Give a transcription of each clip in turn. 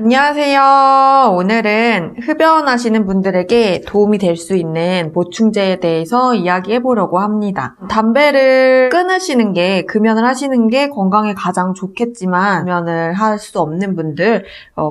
안녕하세요. 오늘은 흡연하시는 분들에게 도움이 될 수 있는 보충제에 대해서 이야기해 보려고 합니다. 담배를 끊으시는 게, 금연을 하시는 게 건강에 가장 좋겠지만 금연을 할 수 없는 분들,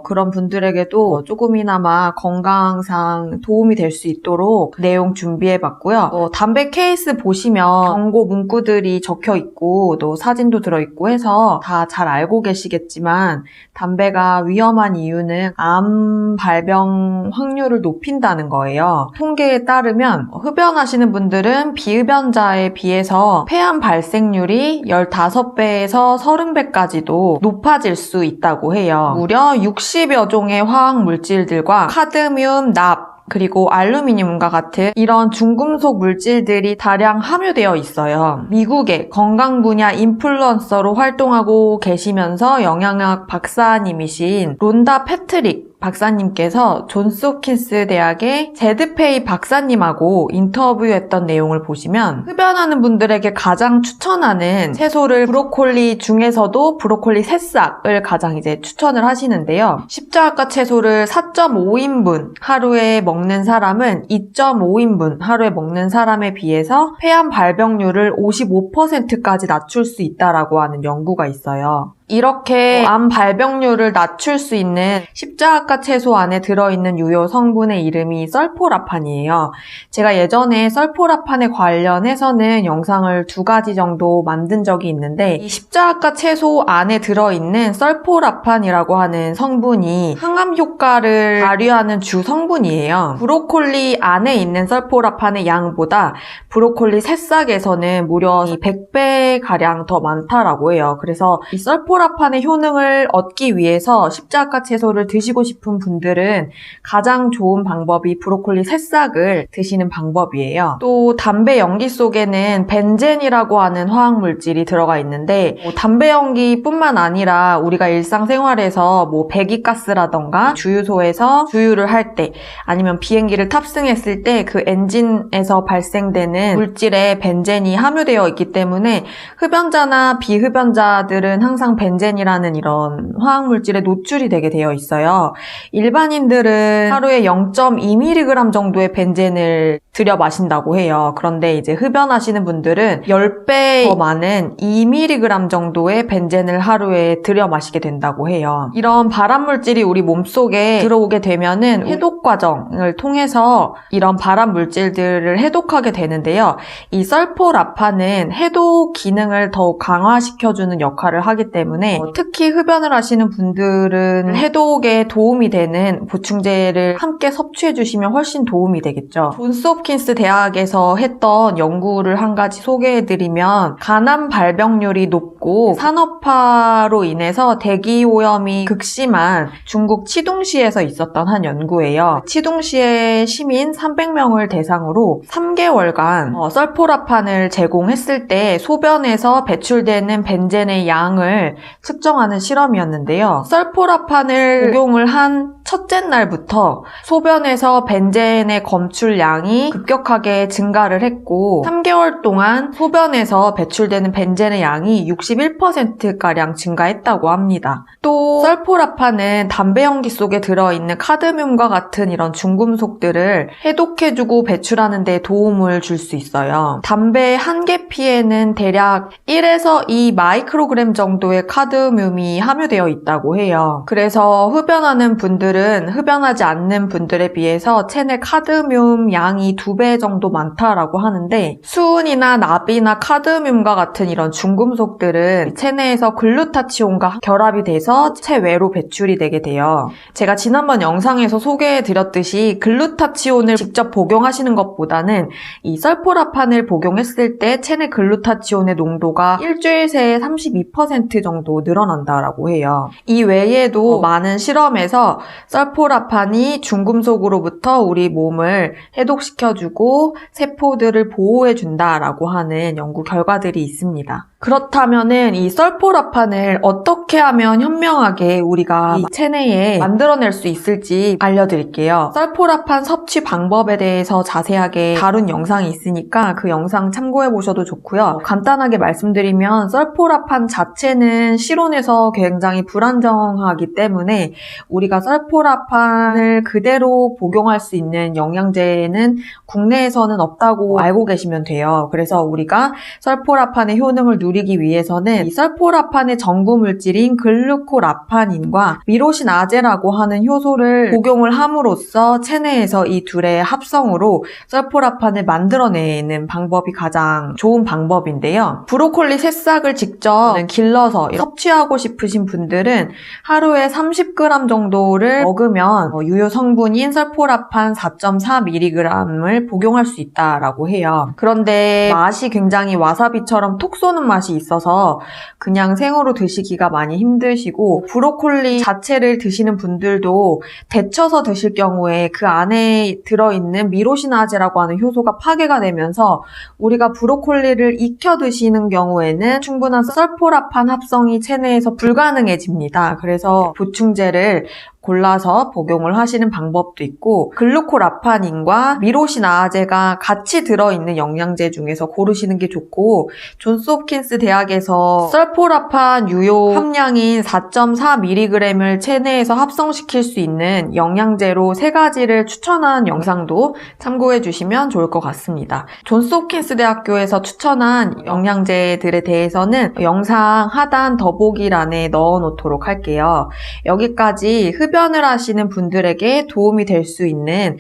그런 분들에게도 조금이나마 건강상 도움이 될 수 있도록 내용 준비해 봤고요. 담배 케이스 보시면 경고 문구들이 적혀 있고 또 사진도 들어있고 해서 다 잘 알고 계시겠지만 담배가 위험한 이유는 암 발병 확률을 높인다는 거예요. 통계에 따르면 흡연하시는 분들은 비흡연자에 비해서 폐암 발생률이 15배에서 30배까지도 높아질 수 있다고 해요. 무려 60여 종의 화학 물질들과 카드뮴, 납, 그리고 알루미늄과 같은 이런 중금속 물질들이 다량 함유되어 있어요. 미국의 건강 분야 인플루언서로 활동하고 계시면서 영양학 박사님이신 론다 패트릭 박사님께서 존스홉킨스 대학의 제드페이 박사님하고 인터뷰했던 내용을 보시면 흡연하는 분들에게 가장 추천하는 채소를 브로콜리 중에서도 브로콜리 새싹을 가장 추천을 하시는데요. 십자가 채소를 4.5인분 하루에 먹는 사람은 2.5인분 하루에 먹는 사람에 비해서 폐암 발병률을 55%까지 낮출 수 있다라고 하는 연구가 있어요. 이렇게 암 발병률을 낮출 수 있는 십자가 채소 안에 들어있는 유효 성분의 이름이 설포라판이에요. 제가 예전에 설포라판에 관련해서는 영상을 2가지 정도 만든 적이 있는데 이 십자가 채소 안에 들어있는 설포라판이라고 하는 성분이 항암 효과를 발휘하는 주 성분이에요. 브로콜리 안에 있는 설포라판의 양보다 브로콜리 새싹에서는 무려 100배가량 더 많다라고 해요. 그래서 이 설포라판의 효능을 얻기 위해서 십자가 채소를 드시고 싶은 분들은 가장 좋은 방법이 브로콜리 새싹을 드시는 방법이에요. 또 담배 연기 속에는 벤젠이라고 하는 화학물질이 들어가 있는데 담배 연기뿐만 아니라 우리가 일상생활에서 배기가스라던가 주유소에서 주유를 할 때 아니면 비행기를 탑승했을 때 그 엔진에서 발생되는 물질에 벤젠이 함유되어 있기 때문에 흡연자나 비흡연자들은 항상 벤젠이라는 이런 화학물질에 노출이 되게 되어 있어요. 일반인들은 하루에 0.2mg 정도의 벤젠을 들여 마신다고 해요. 그런데 흡연하시는 분들은 10배 더 많은 2mg 정도의 벤젠을 하루에 들여 마시게 된다고 해요. 이런 발암물질이 우리 몸속에 들어오게 되면은 해독 과정을 통해서 이런 발암물질들을 해독하게 되는데요. 이 설포라판은 해독 기능을 더욱 강화시켜주는 역할을 하기 때문에 특히 흡연을 하시는 분들은 해독에 도움이 되는 보충제를 함께 섭취해 주시면 훨씬 도움이 되겠죠. 존스홉킨스 대학에서 했던 연구를 한 가지 소개해드리면 간암 발병률이 높고 산업화로 인해서 대기오염이 극심한 중국 치둥시에서 있었던 한 연구예요. 치둥시의 시민 300명을 대상으로 3개월간 설포라판을 제공했을 때 소변에서 배출되는 벤젠의 양을 측정하는 실험이었는데요. 설포라판을 복용을 한 첫째 날부터 소변에서 벤젠의 검출량이 급격하게 증가를 했고 3개월 동안 소변에서 배출되는 벤젠의 양이 61%가량 증가했다고 합니다. 또 설포라판은 담배 연기 속에 들어있는 카드뮴과 같은 이런 중금속들을 해독해주고 배출하는 데 도움을 줄 수 있어요. 담배 한 개 피에는 대략 1에서 2 마이크로그램 정도의 카드뮴이 함유되어 있다고 해요. 그래서 흡연하는 분들은 흡연하지 않는 분들에 비해서 체내 카드뮴 양이 2배 정도 많다라고 하는데 수은이나 납이나 카드뮴과 같은 이런 중금속들은 체내에서 글루타치온과 결합이 돼서 체외로 배출이 되게 돼요. 제가 지난번 영상에서 소개해드렸듯이 글루타치온을 직접 복용하시는 것보다는 이 설포라판을 복용했을 때 체내 글루타치온의 농도가 일주일 새에 32% 정도 늘어난다라고 해요. 이 외에도 많은 실험에서 설포라판이 중금속으로부터 우리 몸을 해독시켜주고 세포들을 보호해준다라고 하는 연구 결과들이 있습니다. 그렇다면은 이 설포라판을 어떻게 하면 현명하게 우리가 이 체내에 만들어낼 수 있을지 알려드릴게요. 설포라판 섭취 방법에 대해서 자세하게 다룬 영상이 있으니까 그 영상 참고해 보셔도 좋고요. 간단하게 말씀드리면 설포라판 자체는 실온에서 굉장히 불안정하기 때문에 우리가 설포라판을 그대로 복용할 수 있는 영양제는 국내에서는 없다고 알고 계시면 돼요. 그래서 우리가 설포라판의 효능을 누리기 위해서는 이 설포라판의 전구 물질인 글루코라파닌과 미로신 아제라고 하는 효소를 복용을 함으로써 체내에서 이 둘의 합성으로 설포라판을 만들어내는 방법이 가장 좋은 방법인데요. 브로콜리 새싹을 직접 길러서 섭취하고 싶으신 분들은 하루에 30g 정도를 먹으면 유효 성분인 설포라판 4.4mg을 복용할 수 있다라고 해요. 그런데 맛이 굉장히 와사비처럼 톡 쏘는 맛이 있어서 그냥 생으로 드시기가 많이 힘드시고, 브로콜리 자체를 드시는 분들도 데쳐서 드실 경우에 그 안에 들어있는 미로시나제라고 하는 효소가 파괴가 되면서 우리가 브로콜리를 익혀 드시는 경우에는 충분한 설포라판 합성이 체내에서 불가능해집니다. 그래서 보충제를 골라서 복용을 하시는 방법도 있고, 글루코라파닌과 미로시나아제가 같이 들어있는 영양제 중에서 고르시는 게 좋고, 존스홉킨스 대학에서 설포라판 유효 함량인 4.4mg을 체내에서 합성시킬 수 있는 영양제로 3가지를 추천한 영상도 참고해 주시면 좋을 것 같습니다. 존스홉킨스 대학교에서 추천한 영양제들에 대해서는 영상 하단 더보기란에 넣어 놓도록 할게요. 여기까지 흡연을 하시는 분들에게 도움이 될 수 있는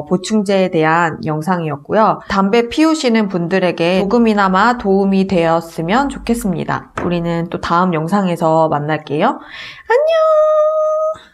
보충제에 대한 영상이었고요. 담배 피우시는 분들에게 조금이나마 도움이 되었으면 좋겠습니다. 우리는 또 다음 영상에서 만날게요. 안녕!